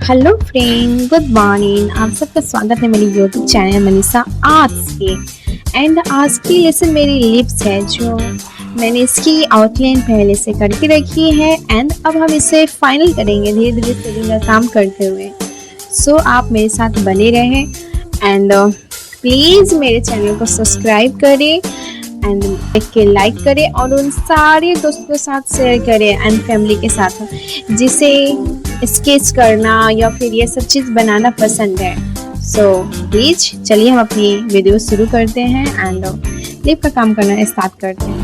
Hello friend, good morning. आप सबका स्वागत है मेरे यूट्यूब चैनल मनीषा आर्ट्स के। एंड आज की लेसन मेरी लिप्स है, जो मैंने इसकी आउटलाइन पहले से करके रखी है। एंड अब हम इसे फाइनल करेंगे धीरे धीरे शेडिंग का काम करते हुए। सो आप मेरे साथ बने रहें एंड प्लीज़ मेरे चैनल को सब्सक्राइब करें एंड देख के लाइक करें और उन सारे दोस्तों के साथ शेयर करें एंड फैमिली के साथ जिसे स्केच करना या फिर ये सब चीज़ बनाना पसंद है। सो प्लीज चलिए हम अपनी वीडियो शुरू करते हैं एंड लिप का काम करना स्टार्ट करते हैं।